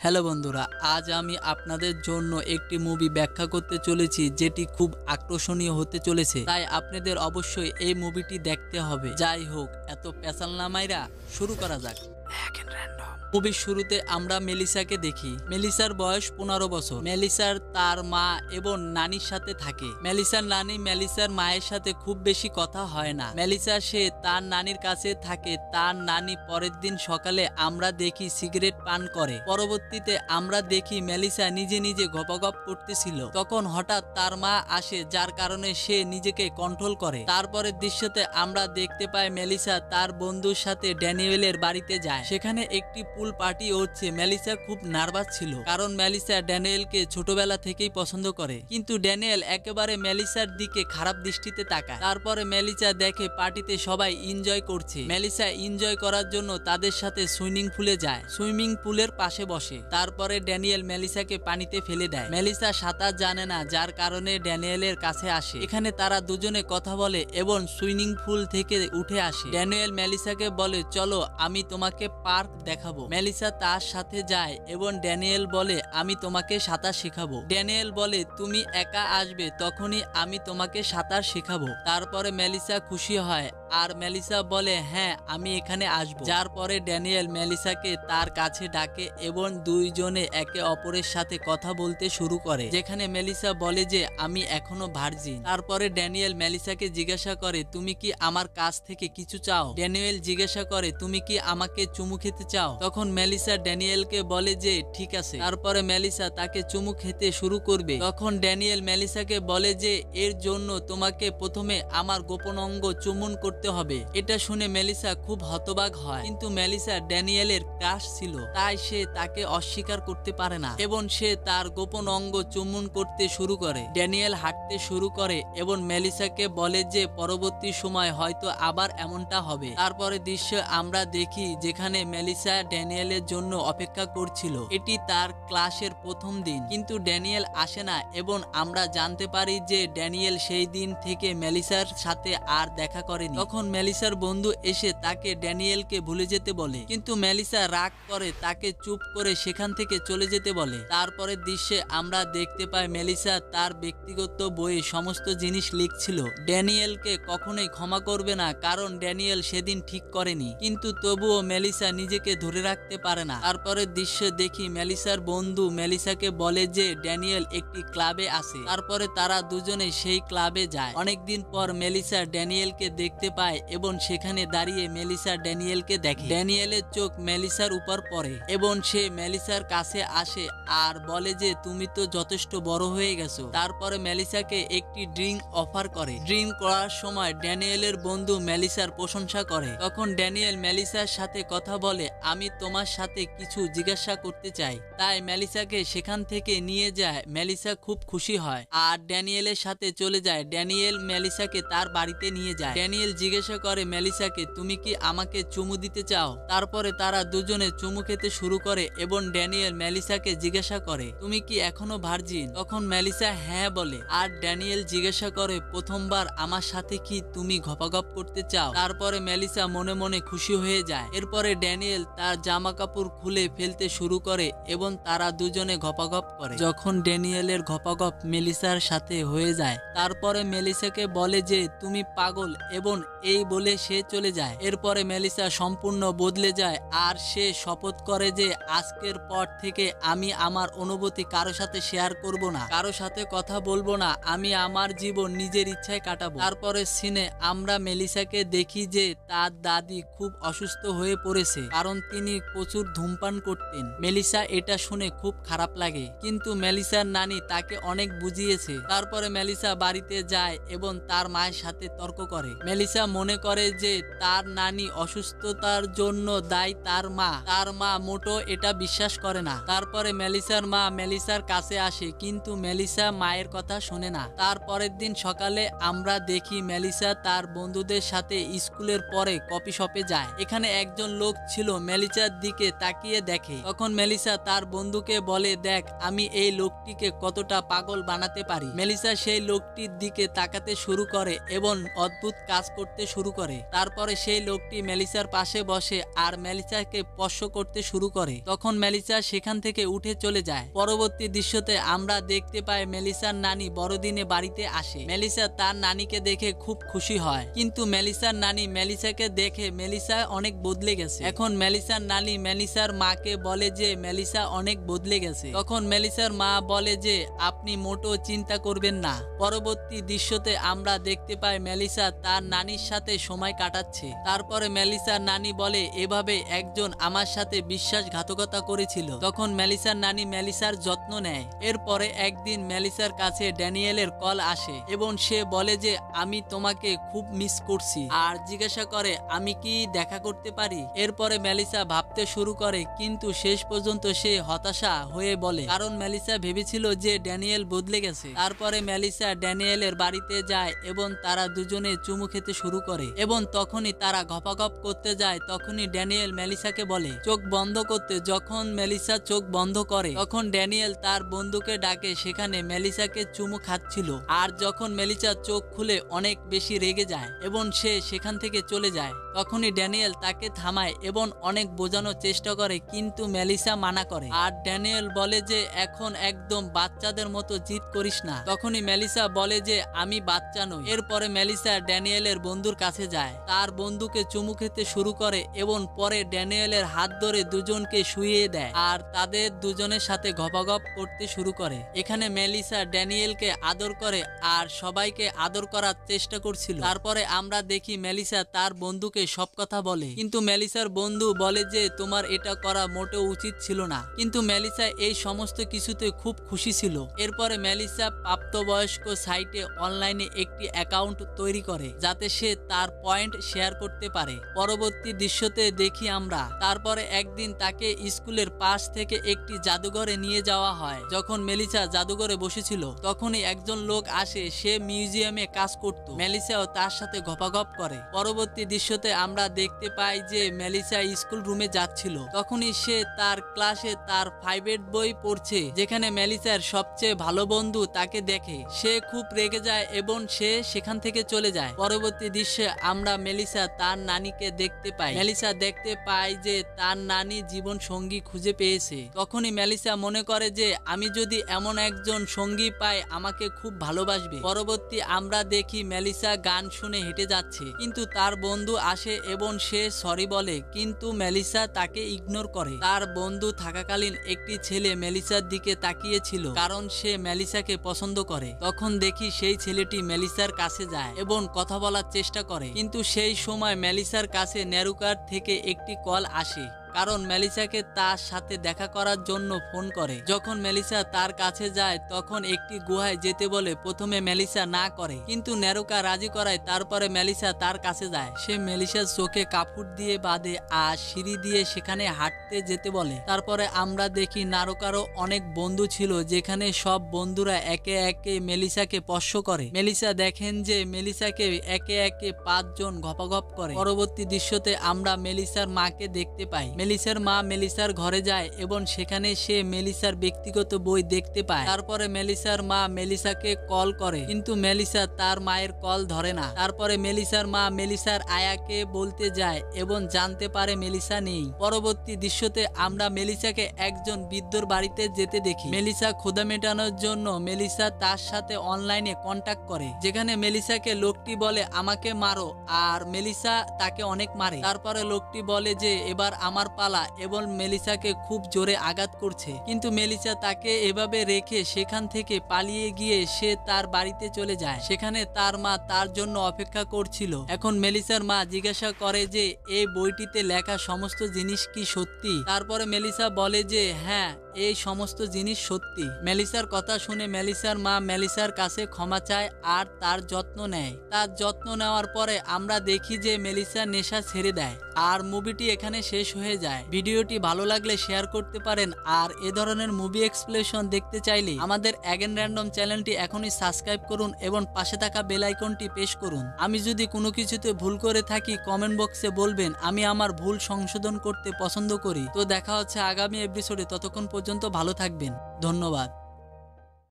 Hello বন্ধুরা, আজ আমি আপনাদের জন্য একটি মুভি ব্যাখ্যা করতে চলেছি যেটি খুব আকর্ষণীয় হতে চলেছে। তাই আপনাদের অবশ্যই এই মুভিটি দেখতে হবে। যাই হোক, এত পেশাল না মাইরা শুরু করা যাক। মুভির শুরুতে আমরা মেলিসাকে দেখি। মেলিসার বয়স 15 বছর। মেলিসার তার মা এবং নানির সাথে থাকে। মেলিসার নানি মেলিসার মায়ের সাথে খুব বেশি কথা হয় না। মেলিসা সে তার নানির কাছে থাকে। তার নানি পরের দিন সকালে আমরা দেখি সিগারেট পান করে। পরবর্তীতে আমরা দেখি মেলিসা নিজে নিজে গপগপ করতেছিল। তখন হঠাৎ তার মা আসে, যার কারণে সে নিজেকে কন্ট্রোল করে। তারপরের দৃশ্যতে আমরা দেখতে পাই মেলিসা তার বন্ধুর সাথে ড্যানিয়েলের বাড়িতে যায়। সেখানে একটি পুল পার্টি হচ্ছে। মেলিসা খুব নার্ভাস ছিল, কারণ মেলিসা ড্যানিয়েলকে ছোটবেলা থেকেই পছন্দ করে। কিন্তু ড্যানিয়েল একেবারে মেলিসার দিকে খারাপ দৃষ্টিতে তাকায়। তারপরে মেলিসা দেখে পার্টিতে সবাই এনজয় করছে। মেলিসা এনজয় করার জন্য তাদের সাথে সুইমিং পুলে যায়। সুইমিং পুলের পাশে বসে। তারপরে ড্যানিয়েল মেলিসাকে পানিতে ফেলে দেয়। মেলিসা সাঁতার জানে না, যার কারণে ড্যানিয়েলের কাছে আসে। এখানে তারা দুজনে কথা বলে এবং সুইমিং পুল থেকে উঠে আসে। ড্যানিয়েল মেলিসাকে বলে, চলো আমি তোমাকে পার্ক দেখাবো। মেলিসা তার সাথে যায় এবং ড্যানিয়েল বলে, আমি তোমাকে সাঁতার শেখাবো। ড্যানিয়েল বলে, তুমি একা আসবে, তখনই আমি তোমাকে সাঁতার শেখাবো। তারপরে মেলিসা খুশি হয় আর মেলিসা বলে, হ্যাঁ আমি এখানে আসবো। যার পরে ড্যানিয়েল মেলিসাকে তার কাছে ডাকে এবং দুইজনে একে অপরের সাথে কথা বলতে শুরু করে। যেখানে মেলিসা বলে যে আমি এখনো ভার্জিন। তারপরে ড্যানিয়েল মেলিসাকে জিজ্ঞাসা করে, তুমি কি আমার কাছ থেকে কিছু চাও? ড্যানিয়েল জিজ্ঞাসা করে, তুমি কি আমাকে চুমু খেতে চাও? তখন মেলিসা ড্যানিয়েলকে বলে যে ঠিক আছে। তারপরে মেলিসা তাকে চুমু খেতে শুরু করবে। তখন ড্যানিয়েল মেলিসাকে বলে যে এর জন্য তোমাকে প্রথমে আমার গোপন অঙ্গ চুম্বন করতে হবে। এটা শুনে মেলিসা খুব হতবাক হয়, কিন্তু মেলিসা ড্যানিয়েলের ক্রাশ ছিল, তাই সে তাকে অস্বীকার করতে পারে না এবং সে তার গোপন অঙ্গ চুম্বন করতে শুরু করে। ড্যানিয়েল হাঁটতে শুরু করে এবং মেলিসাকে বলে যে পরবর্তী সময় হয়তো আবার এমনটা হবে। তারপরে দৃশ্য আমরা দেখি যেখানে মেলিসা ড্যানিয়েলের জন্য অপেক্ষা করছিল। এটি তার ক্লাসের প্রথম দিন, কিন্তু ড্যানিয়েল আসে না এবং আমরা জানতে পারি যে ড্যানিয়েল সেই দিন থেকে মেলিসার সাথে আর দেখা করেনি। তখন মেলিসার বন্ধু এসে তাকে ড্যানিয়েলকে ভুলে যেতে বলে, কিন্তু মেলিসা রাগ করে তাকে চুপ করে সেখান থেকে চলে যেতে বলে। তারপরের দৃশ্যে আমরা দেখতে পাই মেলিসা তার ব্যক্তিগত বইয়ে সমস্ত জিনিস লিখছিল। ড্যানিয়েলকে কখনোই ক্ষমা করবে না, কারণ ড্যানিয়েল সেদিন ঠিক করেনি, কিন্তু তবুও মেলিসা নিজেকে ধরে রাখতে পারে না। তারপরের দৃশ্য দেখি মেলিসার বন্ধু মেলিসাকে বলে যে ড্যানিয়েল একটি ক্লাবে আছে। তারপরে তারা দুজনে সেই ক্লাবে যায়। অনেকদিন পর মেলিসা ড্যানিয়েলকে দেখতে পায় এবং সেখানে দাঁড়িয়ে মেলিসা ড্যানিয়েলকে দেখে। ড্যানিয়েলের চোখ মেলিসার উপর পড়ে এবং সে মেলিসার কাছে আসে আর বলে যে তুমি তো যথেষ্ট বড় হয়ে গেছো। তারপরে মেলিসাকে একটি ড্রিঙ্ক অফার করে। ড্রিঙ্ক করার সময় ড্যানিয়েলের বন্ধু মেলিসার প্রশংসা করে। তখন ড্যানিয়েল মেলিসার সাথে কথা বলে, আমি তোমার সাথে কিছু জিজ্ঞাসা করতে চাই। তাই মেলিসাকে সেখান থেকে নিয়ে যায়। মেলিসা খুব খুশি হয় আর ড্যানিয়েলের সাথে চলে যায়। ড্যানিয়েল মেলিসাকে তার বাড়িতে নিয়ে যায়। ড্যানিয়েল জিজ্ঞাসা করে মেলিসাকে, তুমি কি আমাকে চুমু দিতে চাও? তারপরে তারা দুজনে চুমু খেতে শুরু করে এবং ড্যানিয়েল মেলিসাকে জিজ্ঞাসা করে, তুমি কি এখনো ভার্জিন? তখন মেলিসা হ্যাঁ বলে আর ড্যানিয়েল জিজ্ঞাসা করে, প্রথমবার আমার সাথে কি তুমি গপাগপ করতে চাও? তারপরে মেলিসা মনে মনে খুশি হয়ে যায়। এরপরে ড্যানিয়েল তার জামা কাপড় খুলে ফেলতে শুরু করে এবং তারা দুজনে গপাগপ করে। যখন ড্যানিয়েলের গপাগপ মেলিসার সাথে হয়ে যায়, তারপরে মেলিসাকে বলে যে তুমি পাগল এবং এই বলে সে চলে যায়। এরপরে মেলিসা সম্পূর্ণ বদলে যায় আর সে শপথ করে যে আজকের পর থেকে আমি আমার অনুভূতি কারো সাথে শেয়ার করব না, কারো সাথে কথা বলবো না, আমি আমার জীবন নিজের ইচ্ছায় কাটাবো। তারপরে সিনে আমরা মেলিসাকে দেখি যে তার দাদি খুব অসুস্থ হয়ে পড়েছে, কারণ তিনি প্রচুর ধূমপান করতেন। মেলিসা এটা শুনে খুব খারাপ লাগে, কিন্তু মেলিসার নানি তাকে অনেক বুঝিয়েছে। তারপরে মেলিসা বাড়িতে যায় এবং তার মায়ের সাথে তর্ক করে। মেলিসা মনে করে যে তার নানি অসুস্থতার জন্য দায়ী তার মা মোটো এটা বিশ্বাস করে না। তারপরে মেলিসার মা মেলিসার কাছে আসে, কিন্তু মেলিসা মায়ের কথা শোনে না। তারপরের দিন সকালে আমরা দেখি মেলিসা তার বন্ধুদের সাথে স্কুলের পরে কফি শপে যায়। এখানে একজন লোক ছিল মেলিসার দিকে তাকিয়ে দেখে। তখন মেলিসা তার বন্ধুকে বলে, দেখ আমি এই লোকটিকে কতটা পাগল বানাতে পারি। মেলিসা সেই লোকটির দিকে তাকাতে শুরু করে এবং অদ্ভুত কাজ করতে করতে শুরু করে। তারপরে সেই লোকটি মেলিসার পাশে বসে আর মেলিসাকে স্পর্শ করতে শুরু করে। তখন মেলিসা সেখান থেকে উঠে চলে যায়। পরবর্তী দৃশ্যতে আমরা দেখতে পাই মেলিসার নানি বড়দিনে বাড়িতে আসে। মেলিসা তার নানিকে দেখে খুব খুশি হয়, কিন্তু মেলিসার নানি মেলিসাকে দেখে মেলিসা অনেক বদলে গেছে। এখন মেলিসার নানি মেলিসার মাকে বলে যে মেলিসা অনেক বদলে গেছে। তখন মেলিসার মা বলে যে আপনি মোটেও চিন্তা করবেন না। পরবর্তী দৃশ্যতে আমরা দেখতে পাই মেলিসা তার নানির সাথে সময় কাটাচ্ছে। তারপরে মেলিসার নানি বলে এভাবে একজন আমার সাথে বিশ্বাসঘাতকতা করেছিল। তখন মেলিসার নানি মেলিসার যত্ন নেয়। এরপরে একদিন মেলিসার কাছে ড্যানিয়েলের কল আসে এবং সে বলে যে আমি তোমাকে খুব মিস করছি আর জিজ্ঞাসা করে আমি কি দেখা করতে পারি। এরপরে মেলিসা ভাবতে শুরু করে, কিন্তু শেষ পর্যন্ত সে হতাশা হয়ে বলে, কারণ মেলিসা ভেবেছিল যে ড্যানিয়েল বদলে গেছে। তারপরে মেলিসা ড্যানিয়েলের বাড়িতে যায় এবং তারা দুজনে চুমু খেতে শুরু করে এবং তখনই তারা গপাগপ করতে যায়। তখনই ড্যানিয়েল মেলিসাকে বলে চোখ বন্ধ করতে। যখন মেলিসা চোখ বন্ধ করে তখন ড্যানিয়েল তার বন্ধুকে ডাকে। সেখানে মেলিসাকে চুমু খাচ্ছিল। আর যখন মেলিসা চোখ খুলে অনেক বেশি রেগে যায় এবং সে সেখান থেকে চলে যায়, তখনই ড্যানিয়েল তাকে থামায় এবং অনেক বোঝানোর চেষ্টা করে, কিন্তু মেলিসা মানা করে। আর ড্যানিয়েল বলে যে এখন একদম বাচ্চাদের মতো জিদ করিস না। তখনই মেলিসা বলে যে আমি বাচ্চা নই। এরপরে মেলিসা ড্যানিয়েলের বন্ধুর কাছে যায়, তার বন্ধুকে চুমু খেতে শুরু করে এবং পরে ড্যানিয়েলের হাত ধরে দুজনকে শুইয়ে দেয় আর তাদের দুজনের সাথে গপাগপ করতে শুরু করে। এখানে মেলিসা ড্যানিয়েলকে আদর করে আর সবাইকে আদর করার চেষ্টা করছিল। তারপরে আমরা দেখি মেলিসা তার বন্ধুকে সব কথা বলে, কিন্তু মেলিসার বন্ধু বলে যে তোমার এটা করা মোটেও উচিত ছিল না। কিন্তু মেলিসা এই সমস্ত কিছুতে খুব খুশি ছিল। এরপরে মেলিসা প্রাপ্তবয়স্ক সাইটে অনলাইনে একটি অ্যাকাউন্ট তৈরি করে যাতে সে তার পয়েন্ট শেয়ার করতে পারে। পরবর্তী দৃশ্যতে দেখি আমরা তারপরে একদিন তাকে স্কুলের পাশ থেকে একটি জাদুঘরে নিয়ে যাওয়া হয়। যখন মেলিসা জাদুঘরে বসেছিল তখনই একজন লোক আসে, সে মিউজিয়ামে কাজ করত। মেলিসাও তার সাথে গপাগপ করে। পরবর্তী দৃশ্যতে আমরা দেখতে পাই যে মেলিসা স্কুল রুমে যাচ্ছিল। তখনই সে তার ক্লাসে তার 5 বই পড়ছে, যেখানে মেলিসার সবচেয়ে ভালো বন্ধু তাকে দেখে। সে খুব রেগে যায় এবং সে সেখান থেকে চলে যায়। পরবর্তী দৃশ্যে আমরা মেলিসা তার নানিকে দেখতে পাই। মেলিসা দেখতে পায় যে তার নানি জীবন সঙ্গী খুঁজে পেয়েছে। তখনই মেলিসা মনে করে যে আমি যদি এমন একজন সঙ্গী পাই আমাকে খুব ভালোবাসবে। পরবর্তী আমরা দেখি মেলিসা গান শুনে হেঁটে যাচ্ছে, কিন্তু তার বন্ধু আসে এবং সে সরি বলে, কিন্তু মেলিসা তাকে ইগনোর করে। তার বন্ধু থাকাকালীন একটি ছেলে মেলিসার দিকে তাকিয়েছিল, কারণ সে মেলিসাকে পছন্দ করে। তখন দেখি সেই ছেলেটি মেলিসার কাছে যায় এবং কথা বলার চেষ্টা করে, কিন্তু সেই সময় মেলিসার কাছে নেরুকার থেকে একটি কল আসে, কারণ মেলিসাকে তার সাথে দেখা করার জন্য ফোন করে। যখন মেলিসা তার কাছে যায় তখন একটি গুহায় যেতে বলে। প্রথমে মেলিসা না করে, কিন্তু নেরুকা রাজি করায়। তারপরে মেলিসা তার কাছে যায়। সে মেলিসার চোখে কাপড় দিয়ে বাঁধে আর সিঁড়ি দিয়ে সেখানে হাঁটতে যেতে বলে। তারপরে আমরা দেখি নারকারও অনেক বন্ধু ছিল, যেখানে সব বন্ধুরা একে একে মেলিসাকে স্পর্শ করে। মেলিসা দেখেন যে মেলিসাকে একে একে 5 জন গপাগপ করে। পরবর্তী দৃশ্যতে আমরা মেলিসার মাকে দেখতে পাই। মেলিসার মা মেলিসার ঘরে যায় এবং সেখানে সে মেলিসার ব্যক্তিগত বই দেখতে পায়। তারপরে মেলিসার মা মেলিসাকে কল করে, কিন্তু মেলিসা তার মায়ের কল ধরে না। তারপরে মেলিসার মা মেলিসার আয়াকে বলতে যায় এবং জানতে পারে মেলিসা নেই। পরবর্তী দৃশ্যতে আমরা মেলিসাকে একজন বৃদ্ধর বাড়িতে যেতে দেখি। মেলিসা ক্ষুধা মেটানোর জন্য মেলিসা তার সাথে অনলাইনে কন্টাক্ট করে, যেখানে মেলিসাকে লোকটি বলে আমাকে মারো, আর মেলিসা তাকে অনেক মারে। তারপরে লোকটি বলে যে এবার আমার পালা এবং মেলিসাকে খুব জোরে আঘাত করছে, কিন্তু মেলিসা তাকে এভাবে রেখে সেখান থেকে পালিয়ে গিয়ে সে তার বাড়িতে চলে যায়। সেখানে তার মা তার জন্য অপেক্ষা করছিল। এখন মেলিসার মা জিজ্ঞাসা করে যে এই বইটিতে লেখা সমস্ত জিনিস কি সত্যি? তারপরে মেলিসা বলে যে হ্যাঁ, এই সমস্ত জিনিস সত্যি। মেলিসার কথা শুনে মেলিসার মা মেলিসার কাছে ক্ষমা চায় আর তার যত্ন নেয়। তার যত্ন নেওয়ার পরে আমরা দেখি যে মেলিসা নেশা ছেড়ে দেয় আর মুভিটি এখানে শেষ হয়ে যায়। ভিডিওটি ভালো লাগলে শেয়ার করতে পারেন, আর এ ধরনের মুভি এক্সপ্লেনেশন দেখতে চাইলে আমাদের অ্যাগেন র্যান্ডম চ্যানেলটি এখনই সাবস্ক্রাইব করুন এবং পাশে থাকা বেল আইকনটি প্রেস করুন। আমি যদি কোনো কিছুতে ভুল করে থাকি কমেন্ট বক্সে বলবেন, আমি আমার ভুল সংশোধন করতে পছন্দ করি। তো দেখা হচ্ছে আগামী এপিসোডে, ততক্ষণ পর্যন্ত ভালো থাকবেন। ধন্যবাদ।